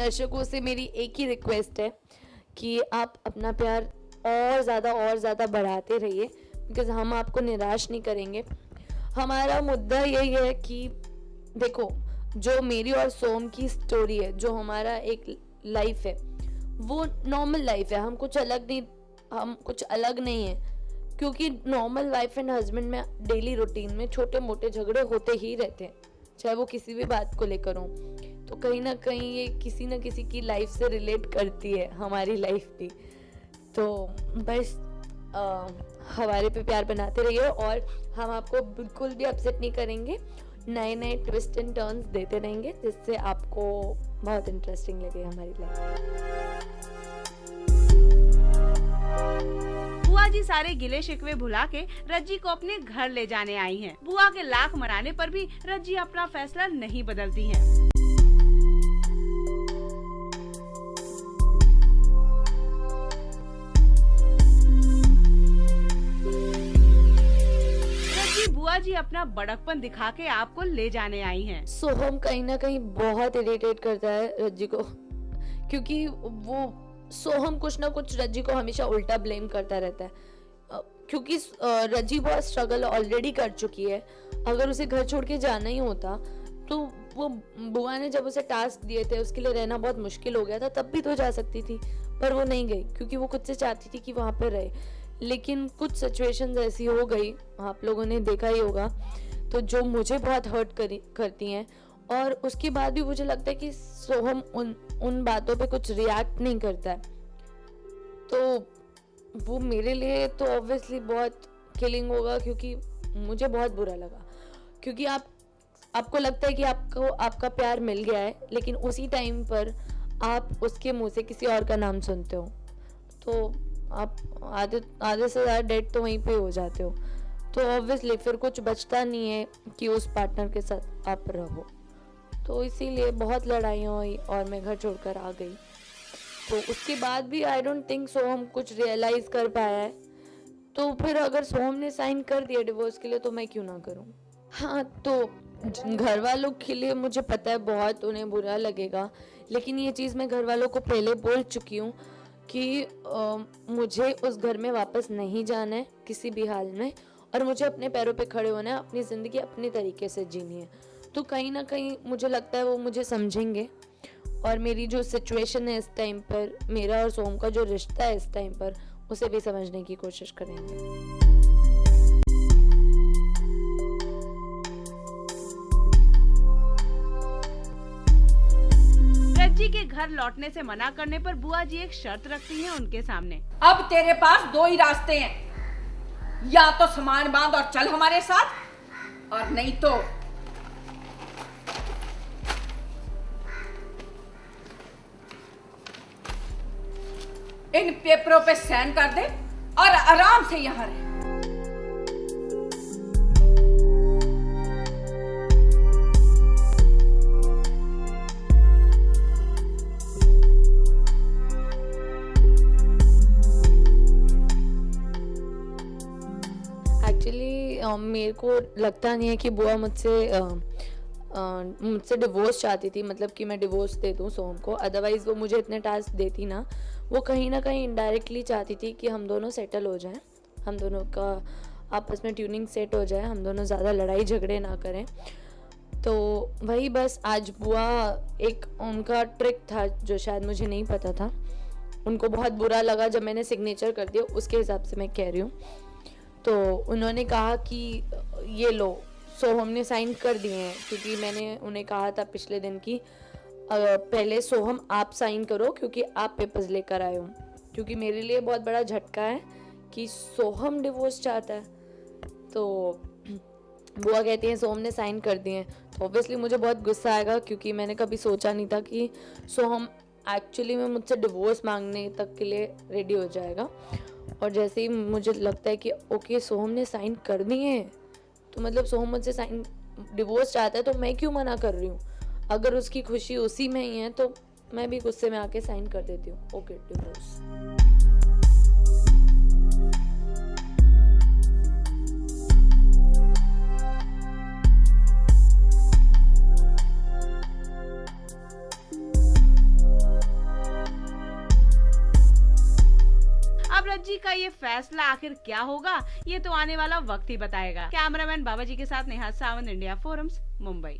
दर्शकों से मेरी एक ही रिक्वेस्ट है कि आप अपना प्यार और ज़्यादा बढ़ाते रहिए, बिकॉज हम आपको निराश नहीं करेंगे। हमारा मुद्दा यही है कि देखो, जो मेरी और सोम की स्टोरी है, जो हमारा एक लाइफ है, वो नॉर्मल लाइफ है। हम कुछ अलग नहीं है, क्योंकि नॉर्मल वाइफ एंड हस्बैंड में डेली रूटीन में छोटे मोटे झगड़े होते ही रहते हैं, चाहे वो किसी भी बात को लेकर हो। तो कहीं ना कहीं ये किसी ना किसी की लाइफ से रिलेट करती है, हमारी लाइफ भी। तो बस हमारे पे प्यार बनाते रहिए और हम आपको बिल्कुल भी अपसेट नहीं करेंगे। नए नए ट्विस्ट एंड टर्न्स देते रहेंगे, जिससे आपको बहुत इंटरेस्टिंग लगे हमारी लाइफ। बुआ जी सारे गिले शिकवे भुला के रज्जी को अपने घर ले जाने आई हैं। बुआ के लाख मनाने पर भी रज्जी अपना फैसला नहीं बदलती हैं। रज्जी बुआ जी अपना बड़कपन दिखा के आपको ले जाने आई हैं। सोहम कहीं ना कहीं बहुत इरिटेट करता है रज्जी को, क्योंकि वो सोहम कुछ ना कुछ रज्जी को हमेशा उल्टा ब्लेम करता रहता है, क्योंकि रज्जी बहुत स्ट्रगल ऑलरेडी कर चुकी है। अगर उसे घर छोड़ के जाना ही होता तो वो बुआ ने जब उसे टास्क दिए थे उसके लिए रहना बहुत मुश्किल हो गया था, तब भी तो जा सकती थी, पर वो नहीं गई क्योंकि वो खुद से चाहती थी कि वहाँ पर रहे। लेकिन कुछ सिचुएशंस ऐसी हो गई, आप लोगों ने देखा ही होगा, तो जो मुझे बहुत हर्ट करती हैं। और उसके बाद भी मुझे लगता है कि सोहम उन बातों पे कुछ रिएक्ट नहीं करता है, तो वो मेरे लिए तो ऑब्वियसली बहुत किलिंग होगा, क्योंकि मुझे बहुत बुरा लगा। क्योंकि आपको लगता है कि आपको आपका प्यार मिल गया है, लेकिन उसी टाइम पर आप उसके मुंह से किसी और का नाम सुनते हो, तो आप आधे से ज़्यादा डेड तो वहीं पे हो जाते हो। तो ऑब्वियसली फिर कुछ बचता नहीं है कि उस पार्टनर के साथ आप रहो। तो इसीलिए बहुत लड़ाइयाँ हुई और मैं घर छोड़कर आ गई। तो उसके बाद भी आई डोंट थिंक सोहम कुछ रियलाइज़ कर पाया है। तो फिर अगर सोहम ने साइन कर दिया डिवोर्स के लिए, तो मैं क्यों ना करूं। हाँ, तो घर वालों के लिए मुझे पता है बहुत उन्हें बुरा लगेगा, लेकिन ये चीज़ मैं घर वालों को पहले बोल चुकी हूँ कि मुझे उस घर में वापस नहीं जाना है किसी भी हाल में, और मुझे अपने पैरों पे खड़े होना है, अपनी ज़िंदगी अपने तरीके से जीनी है। तो कहीं ना कहीं मुझे लगता है वो मुझे समझेंगे, और मेरी जो सिचुएशन है इस टाइम पर, मेरा और सोम का जो रिश्ता है इस टाइम पर, उसे भी समझने की कोशिश करेंगे। रज्जी के घर लौटने से मना करने पर बुआ जी एक शर्त रखती हैं उनके सामने। अब तेरे पास दो ही रास्ते हैं, या तो सामान बांध और चल हमारे साथ, और नहीं तो इन पेपरों पे साइन कर दे और आराम से यहां रहे। एक्चुअली मेरे को लगता नहीं है कि बुआ मुझसे डिवोर्स चाहती थी, मतलब कि मैं डिवोर्स दे दूँ सोम को। अदरवाइज़ वो मुझे इतने टास्क देती ना। वो कहीं ना कहीं इनडायरेक्टली चाहती थी कि हम दोनों सेटल हो जाएं, हम दोनों का आपस में ट्यूनिंग सेट हो जाए, हम दोनों ज़्यादा लड़ाई झगड़े ना करें। तो वही बस आज बुआ एक उनका ट्रिक था जो शायद मुझे नहीं पता था, उनको बहुत बुरा लगा जब मैंने सिग्नेचर कर दिया, उसके हिसाब से मैं कह रही हूँ। तो उन्होंने कहा कि ये लो, सो हमने साइन कर दिए हैं, क्योंकि मैंने उन्हें कहा था पिछले दिन की पहले सोहम आप साइन करो क्योंकि आप पेपर्स लेकर आए हो, क्योंकि मेरे लिए बहुत बड़ा झटका है कि सोहम डिवोर्स चाहता है। तो बुआ कहती हैं सोहम ने साइन कर दिए हैं, तो ऑब्वियसली मुझे बहुत गुस्सा आएगा, क्योंकि मैंने कभी सोचा नहीं था कि सोहम एक्चुअली में मुझसे डिवोर्स मांगने तक के लिए रेडी हो जाएगा। और जैसे ही मुझे लगता है कि ओके सोहम ने साइन कर दिए हैं, तो मतलब सोहम मुझसे साइन डिवोर्स चाहता है, तो मैं क्यों मना कर रही हूँ। अगर उसकी खुशी उसी में ही है तो मैं भी गुस्से में आके साइन कर देती हूँ, ओके डिवोर्स। रज्जी का ये फैसला आखिर क्या होगा, ये तो आने वाला वक्त ही बताएगा। कैमरामैन बाबाजी के साथ नेहा सावंत, इंडिया फोरम्स, मुंबई।